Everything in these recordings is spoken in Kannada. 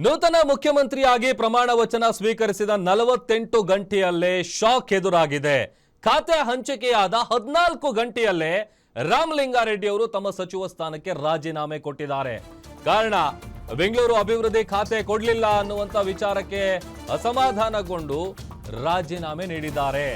ನೂತನ ಮುಖ್ಯಮಂತ್ರಿಯಾಗಿ ಪ್ರಮಾಣ ವಚನ ಸ್ವೀಕರಿಸಿದ 48 ಗಂಟೆಯಲ್ಲೇ ಶಾಕ್ ಎದುರಾಗಿದೆ. ಖಾತೆ ಹಂಚಿಕೆಯಾದ 14 ಗಂಟೆಯಲ್ಲೇ ರಾಮಲಿಂಗಾರೆಡ್ಡಿ ಅವರು ತಮ್ಮ ಸಚಿವ ಸ್ಥಾನಕ್ಕೆ ರಾಜೀನಾಮೆ ಕೊಟ್ಟಿದ್ದಾರೆ. ಕಾರಣ ಬೆಂಗಳೂರು ಅಭಿವೃದ್ಧಿ ಖಾತೆ ಕೊಡಲಿಲ್ಲ ಅನ್ನುವಂತ ವಿಚಾರಕ್ಕೆ ಅಸಮಾಧಾನಗೊಂಡು ರಾಜೀನಾಮೆ ನೀಡಿದ್ದಾರೆ.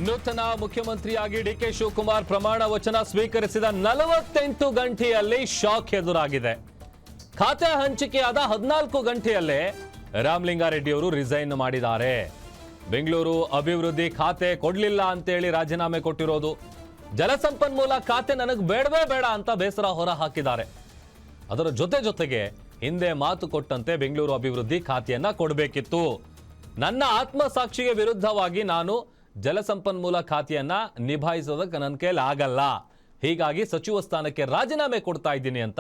ನೂತನ ಮುಖ್ಯಮಂತ್ರಿಯಾಗಿ ಡಿಕೆ ಶಿವಕುಮಾರ್ ಪ್ರಮಾಣ ವಚನ ಸ್ವೀಕರಿಸಿದ 48 ಗಂಟೆಯಲ್ಲಿ ಶಾಕ್ ಎದುರಾಗಿದೆ. ಖಾತೆ ಹಂಚಿಕೆಯಾದ 14 ಗಂಟೆಯಲ್ಲೇ ರಾಮಲಿಂಗಾರೆಡ್ಡಿ ಅವರು ರಿಸೈನ್ ಮಾಡಿದ್ದಾರೆ. ಬೆಂಗಳೂರು ಅಭಿವೃದ್ಧಿ ಖಾತೆ ಕೊಡ್ಲಿಲ್ಲ ಅಂತೇಳಿ ರಾಜೀನಾಮೆ ಕೊಟ್ಟಿರೋದು, ಜಲಸಂಪನ್ಮೂಲ ಖಾತೆ ನನಗೆ ಬೇಡವೇ ಬೇಡ ಅಂತ ಬೇಸರ ಹೊರ ಹಾಕಿದ್ದಾರೆ. ಅದರ ಜೊತೆಗೆ ಹಿಂದೆ ಮಾತು ಕೊಟ್ಟಂತೆ ಬೆಂಗಳೂರು ಅಭಿವೃದ್ಧಿ ಖಾತೆಯನ್ನ ಕೊಡಬೇಕಿತ್ತು. ನನ್ನ ಆತ್ಮಸಾಕ್ಷಿಗೆ ವಿರುದ್ಧವಾಗಿ ನಾನು ಜಲಸಂಪನ್ಮೂಲ ಖಾತೆಯನ್ನ ನಿಭಾಯಿಸೋದಕ್ಕೆ ನನ್ನ ಕೈಲಿ ಆಗಲ್ಲ, ಹೀಗಾಗಿ ಸಚಿವ ಸ್ಥಾನಕ್ಕೆ ರಾಜೀನಾಮೆ ಕೊಡ್ತಾ ಇದ್ದೀನಿ ಅಂತ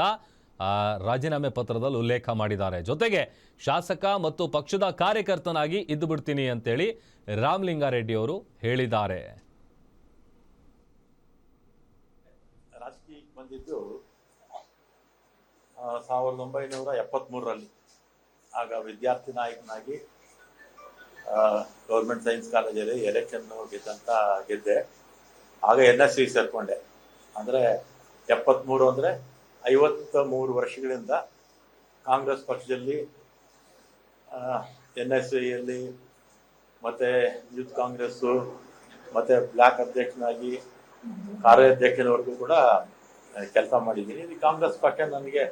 ರಾಜೀನಾಮೆ ಪತ್ರದಲ್ಲಿ ಉಲ್ಲೇಖ ಮಾಡಿದ್ದಾರೆ. ಜೊತೆಗೆ ಶಾಸಕ ಮತ್ತು ಪಕ್ಷದ ಕಾರ್ಯಕರ್ತನಾಗಿ ಇದ್ದು ಬಿಡ್ತೀನಿ ಅಂತೇಳಿ ರಾಮಲಿಂಗಾರೆಡ್ಡಿ ಅವರು ಹೇಳಿದ್ದಾರೆ. ರಾಜಕೀಯಕ್ಕೆ ಬಂದಿದ್ದು 1973ರಲ್ಲಿ. ಆಗ ವಿದ್ಯಾರ್ಥಿ ನಾಯಕನಾಗಿ ಗೌರ್ಮೆಂಟ್ ಸೈನ್ಸ್ ಕಾಲೇಜಲ್ಲಿ ಎಲೆಕ್ಷನ್ ಗೆದ್ದೆ. ಆಗ NSC ಸೇರ್ಕೊಂಡೆ. ಅಂದರೆ 73 ಅಂದರೆ 53 ವರ್ಷಗಳಿಂದ ಕಾಂಗ್ರೆಸ್ ಪಕ್ಷದಲ್ಲಿ NSCಯಲ್ಲಿ ಮತ್ತು ಯೂತ್ ಕಾಂಗ್ರೆಸ್ಸು ಮತ್ತು ಬ್ಲಾಕ್ ಅಧ್ಯಕ್ಷನಾಗಿ ಕಾರ್ಯಾಧ್ಯಕ್ಷನವರೆಗೂ ಕೂಡ ಕೆಲಸ ಮಾಡಿದ್ದೀನಿ. ಈ ಕಾಂಗ್ರೆಸ್ ಪಕ್ಷ ನನಗೆ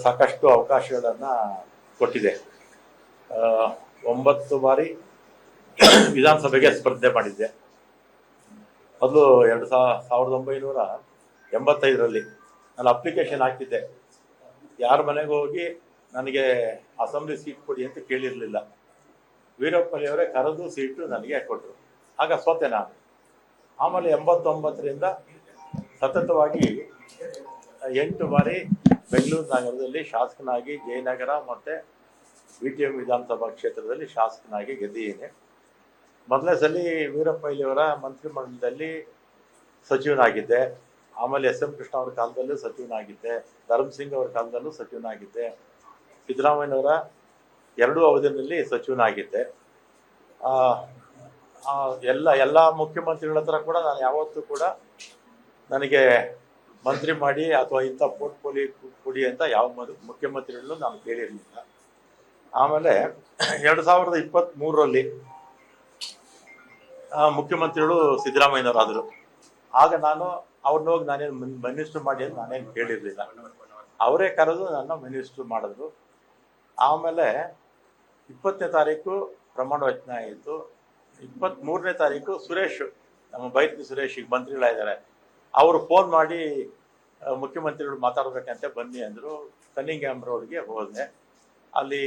ಸಾಕಷ್ಟು ಅವಕಾಶಗಳನ್ನು ಕೊಟ್ಟಿದೆ. 9 ಬಾರಿ ವಿಧಾನಸಭೆಗೆ ಸ್ಪರ್ಧೆ ಮಾಡಿದ್ದೆ. ಮೊದಲು 1985ರಲ್ಲಿ ನಾನು ಅಪ್ಲಿಕೇಶನ್ ಹಾಕಿದ್ದೆ. ಯಾರ ಮನೆಗೆ ಹೋಗಿ ನನಗೆ ಅಸೆಂಬ್ಲಿ ಸೀಟ್ ಕೊಡಿ ಅಂತ ಕೇಳಿರಲಿಲ್ಲ. ವೀರಪ್ಪನಿಯವರೇ ಕರೆದು ಸೀಟು ನನಗೆ ಕೊಟ್ಟರು. ಆಗ ಸೋತೆ ನಾನು. ಆಮೇಲೆ 89ರಿಂದ ಸತತವಾಗಿ 8 ಬಾರಿ ಬೆಂಗಳೂರು ನಗರದಲ್ಲಿ ಶಾಸಕನಾಗಿ ಜಯನಗರ ಮತ್ತು BTM ವಿಧಾನಸಭಾ ಕ್ಷೇತ್ರದಲ್ಲಿ ಶಾಸಕನಾಗಿ ಗೆದ್ದಿದ್ದೀನಿ. ಮೊದಲನೇ ಸಲ ವೀರಪ್ಪಯ್ಯವರ ಮಂತ್ರಿಮಂಡಲದಲ್ಲಿ ಸಚಿವನಾಗಿದ್ದೆ. ಆಮೇಲೆ SM ಕೃಷ್ಣ ಅವರ ಕಾಲದಲ್ಲೂ ಸಚಿವನಾಗಿದ್ದೆ. ಧರ್ಮಸಿಂಗ್ ಅವರ ಕಾಲದಲ್ಲೂ ಸಚಿವನಾಗಿದ್ದೆ. ಸಿದ್ದರಾಮಯ್ಯನವರ 2 ಅವಧಿಯಲ್ಲಿ ಸಚಿವನಾಗಿದ್ದೆ. ಎಲ್ಲ ಮುಖ್ಯಮಂತ್ರಿಗಳ ಹತ್ರ ಕೂಡ ನಾನು ಯಾವತ್ತೂ ಕೂಡ ನನಗೆ ಮಂತ್ರಿ ಮಾಡಿ ಅಥವಾ ಇಂಥ ಪೋರ್ಟ್ಫೋಲಿಯೋ ಕೊಡಿ ಅಂತ ಯಾವ ಮುಖ್ಯಮಂತ್ರಿಗಳನ್ನೂ ನಾನು ಕೇಳಿರಲಿಲ್ಲ. ಆಮೇಲೆ 2023ರಲ್ಲಿ ಮುಖ್ಯಮಂತ್ರಿಗಳು ಸಿದ್ದರಾಮಯ್ಯನವರಾದರು. ಆಗ ನಾನು ಅವ್ರನ್ನ ಹೋಗಿ ನಾನೇನು ಮಿನಿಸ್ಟರ್ ಮಾಡಿ ಅಂತ ನಾನೇನು ಕೇಳಿರಲಿಲ್ಲ. ಅವರೇ ಕರೆದು ನನ್ನ ಮಿನಿಸ್ಟರ್ ಮಾಡಿದ್ರು. ಆಮೇಲೆ 20ನೇ ತಾರೀಕು ಪ್ರಮಾಣ ವಚನ ಆಯಿತು. 23ನೇ ತಾರೀಕು ಸುರೇಶ್, ನಮ್ಮ ಬೈರತಿ ಸುರೇಶ್ ಈಗ ಮಂತ್ರಿಗಳಾಗಿದ್ದಾರೆ, ಅವರು ಫೋನ್ ಮಾಡಿ ಮುಖ್ಯಮಂತ್ರಿಗಳು ಮಾತಾಡಬೇಕಂತೆ ಬನ್ನಿ ಅಂದರು. ಕನ್ನಿಂಗ್ಯಾಮ್ ರೋಡ್ಗೆ ಹೋದೆ. ಅಲ್ಲಿ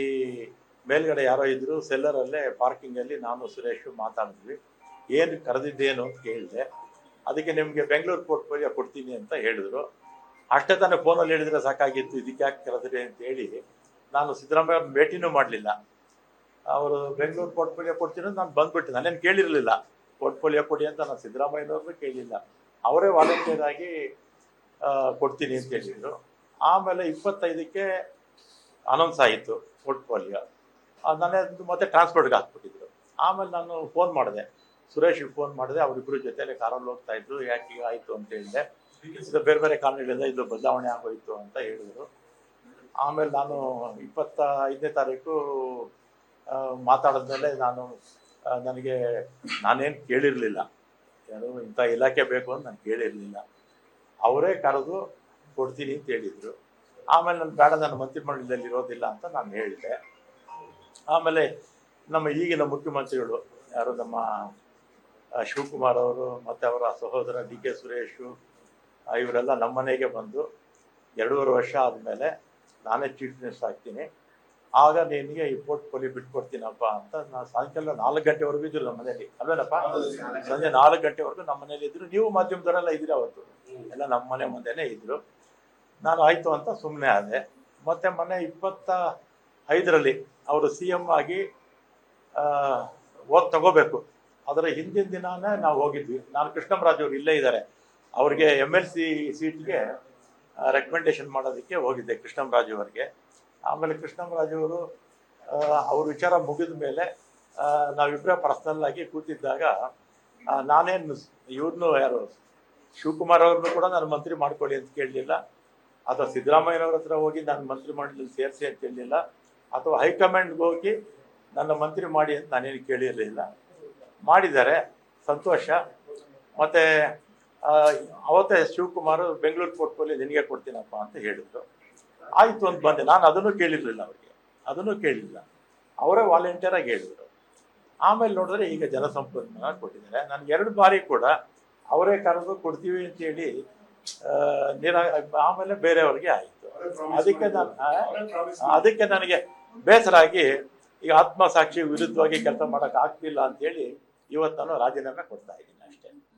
ಮೇಲ್ಗಡೆ ಯಾರೋ ಇದ್ರು, ಸೆಲ್ಲರಲ್ಲೇ ಪಾರ್ಕಿಂಗಲ್ಲಿ ನಾನು ಸುರೇಶ್ ಮಾತಾಡಿದ್ವಿ. ಏನು ಕರೆದಿದ್ದೇನು ಅಂತ ಕೇಳಿದೆ. ಅದಕ್ಕೆ ನಿಮಗೆ ಬೆಂಗಳೂರು ಪೋರ್ಟ್ಫೋಲಿಯೋ ಕೊಡ್ತೀನಿ ಅಂತ ಹೇಳಿದ್ರು. ಅಷ್ಟೇ ತಾನೇ ಫೋನಲ್ಲಿ ಹೇಳಿದರೆ ಸಾಕಾಗಿತ್ತು, ಇದಕ್ಕೆ ಯಾಕೆ ಕರೆದ್ರಿ ಅಂತೇಳಿ ನಾನು ಸಿದ್ದರಾಮಯ್ಯ ಭೇಟಿನೂ ಮಾಡಲಿಲ್ಲ. ಅವರು ಬೆಂಗಳೂರು ಪೋರ್ಟ್ಫೋಲಿಯೋ ಕೊಡ್ತೀನಿ ಅಂತ ನಾನು ಬಂದ್ಬಿಟ್ಟೆ. ನಾನೇನು ಕೇಳಿರಲಿಲ್ಲ ಪೋರ್ಟ್ಫೋಲಿಯೋ ಕೊಡಿ ಅಂತ. ನಾನು ಸಿದ್ದರಾಮಯ್ಯನವ್ರನ್ನೂ ಕೇಳಿಲ್ಲ, ಅವರೇ ವಾಲಂಟಿಯರ್ ಆಗಿ ಕೊಡ್ತೀನಿ ಅಂತ ಹೇಳಿದರು. ಆಮೇಲೆ 25ಕ್ಕೆ ಅನೌನ್ಸ್ ಆಯಿತು ಪೋರ್ಟ್ಫೋಲಿಯೋ. ನಾನೇ ಮತ್ತೆ ಟ್ರಾನ್ಸ್ಪೋರ್ಟ್ಗೆ ಹಾಕ್ಬಿಟ್ಟಿದ್ರು. ಆಮೇಲೆ ನಾನು ಫೋನ್ ಮಾಡಿದೆ, ಸುರೇಶ್ಗೆ ಫೋನ್ ಮಾಡಿದೆ. ಅವರಿಬ್ಬರು ಜೊತೆಯಲ್ಲಿ ಕಾರಲ್ಲಿ ಹೋಗ್ತಾ ಇದ್ರು. ಯಾಕೆ ಈಗ ಆಯಿತು ಅಂತ ಹೇಳಿದೆ. ಇದು ಬೇರೆ ಬೇರೆ ಕಾರಣಗಳಿಂದ ಇದು ಬದಲಾವಣೆ ಆಗೋಯಿತು ಅಂತ ಹೇಳಿದರು. ಆಮೇಲೆ ನಾನು 25ನೇ ತಾರೀಕು ಮಾತಾಡಿದ್ಮೇಲೆ ನಾನೇನು ಕೇಳಿರಲಿಲ್ಲ, ಯಾರು ಇಂಥ ಇಲಾಖೆ ಬೇಕು ಅಂತ ನಾನು ಕೇಳಿರಲಿಲ್ಲ. ಅವರೇ ಕರೆದು ಕೊಡ್ತೀನಿ ಅಂತ ಹೇಳಿದರು. ಆಮೇಲೆ ನಾನು ಬೇಡ, ನನ್ನ ಮಂತ್ರಿಮಂಡಲದಲ್ಲಿ ಇರೋದಿಲ್ಲ ಅಂತ ನಾನು ಹೇಳಿದೆ. ಆಮೇಲೆ ನಮ್ಮ ಈಗಿನ ಮುಖ್ಯಮಂತ್ರಿಗಳು ಯಾರು, ನಮ್ಮ ಶಿವಕುಮಾರ್ ಅವರು ಮತ್ತು ಅವರ ಸಹೋದರ DK ಸುರೇಶು, ಇವರೆಲ್ಲ ನಮ್ಮ ಮನೆಗೆ ಬಂದು 2.5 ವರ್ಷ ಆದಮೇಲೆ ನಾನೇ ಚೀಫ್ ಮಿನಿಸ್ಟರ್ ಆಗ್ತೀನಿ, ಆಗ ನಿನಗೆ ಈ ಪೋರ್ಟ್ಫೋಲಿಯೋ ಬಿಟ್ಕೊಡ್ತೀನಪ್ಪ ಅಂತ ನಾನು ಸಾಯಂಕಾಲ 4 ಗಂಟೆವರೆಗೂ ಇದ್ರು ನಮ್ಮ ಮನೇಲಿ ಅಲ್ವೇನಪ್ಪ, ಸಂಜೆ 4 ಗಂಟೆವರೆಗೂ ನಮ್ಮ ಮನೇಲಿ ಇದ್ರು. ನೀವು ಮಾಧ್ಯಮದವರೆಲ್ಲ ಇದ್ರಿ ಅವತ್ತು, ಎಲ್ಲ ನಮ್ಮ ಮನೆ ಮುಂದೆನೇ ಇದ್ರು. ನಾನು ಆಯ್ತು ಅಂತ ಸುಮ್ಮನೆ ಆದೆ. ಮತ್ತೆ ಮೊನ್ನೆ 25ರಲ್ಲಿ ಅವರು CM ಆಗಿ ಓದ್ ತಗೋಬೇಕು, ಅದರ ಹಿಂದಿನ ದಿನಾನೇ ನಾವು ಹೋಗಿದ್ವಿ. ನಾನು ಕೃಷ್ಣರಾಜ್ ಅವರು ಇಲ್ಲೇ ಇದ್ದಾರೆ, ಅವ್ರಿಗೆ MLC ಸೀಟ್ಗೆ ರೆಕಮೆಂಡೇಶನ್ ಮಾಡೋದಕ್ಕೆ ಹೋಗಿದ್ದೆ ಕೃಷ್ಣರಾಜ್ ಅವರಿಗೆ. ಆಮೇಲೆ ಕೃಷ್ಣರಾಜ್ ಅವರು ಅವ್ರ ವಿಚಾರ ಮುಗಿದ ಮೇಲೆ ನಾವಿಬ್ಬರೇ ಪರ್ಸನಲ್ ಆಗಿ ಕೂತಿದ್ದಾಗ ನಾನೇನು ಇವ್ರನ್ನೂ ಯಾರು ಶಿವಕುಮಾರ್ ಅವ್ರನ್ನೂ ಕೂಡ ನಾನು ಮಂತ್ರಿ ಮಾಡ್ಕೊಳ್ಳಿ ಅಂತ ಕೇಳಲಿಲ್ಲ, ಅಥವಾ ಸಿದ್ದರಾಮಯ್ಯನವ್ರ ಹತ್ರ ಹೋಗಿ ನಾನು ಮಂತ್ರಿ ಮಂಡಲದಲ್ಲಿ ಸೇರಿಸಿ ಅಂತ ಕೇಳಲಿಲ್ಲ, ಅಥವಾ ಹೈಕಮಾಂಡ್ಗೆ ಹೋಗಿ ನನ್ನ ಮಂತ್ರಿ ಮಾಡಿ ಅಂತ ನಾನೇನು ಕೇಳಿರಲಿಲ್ಲ. ಮಾಡಿದ್ದಾರೆ, ಸಂತೋಷ. ಮತ್ತು ಅವತ್ತೇ ಶಿವಕುಮಾರ್ ಬೆಂಗಳೂರು ಪೋರ್ಟ್ಫೋಲಿಯೋ ನಿನಗೆ ಕೊಡ್ತೀನಪ್ಪ ಅಂತ ಹೇಳಿದ್ರು. ಆಯಿತು ಅಂತ ಬಂದೆ. ನಾನು ಅದನ್ನು ಕೇಳಿರಲಿಲ್ಲ, ಅವರಿಗೆ ಅದನ್ನು ಕೇಳಿಲ್ಲ, ಅವರೇ ವಾಲಂಟಿಯರಾಗಿ ಹೇಳಿದರು. ಆಮೇಲೆ ನೋಡಿದ್ರೆ ಈಗ ಜಲಸಂಪನ್ಮೂಲ ಕೊಟ್ಟಿದ್ದಾರೆ. ನನಗೆ 2 ಬಾರಿ ಕೂಡ ಅವರೇ ಕರೆದು ಕೊಡ್ತೀವಿ ಅಂತೇಳಿ ಆಮೇಲೆ ಬೇರೆಯವ್ರಿಗೆ ಆಯಿತು. ಅದಕ್ಕೆ ನನಗೆ ಬೇಸರ ಆಗಿ ಈಗ ಆತ್ಮಸಾಕ್ಷಿ ವಿರುದ್ಧವಾಗಿ ಕೆಲಸ ಮಾಡೋಕೆ ಆಗ್ತಿಲ್ಲ ಅಂತೇಳಿ ಇವತ್ತು ನಾನು ರಾಜೀನಾಮೆ ಕೊಡ್ತಾ ಇದ್ದೀನಿ.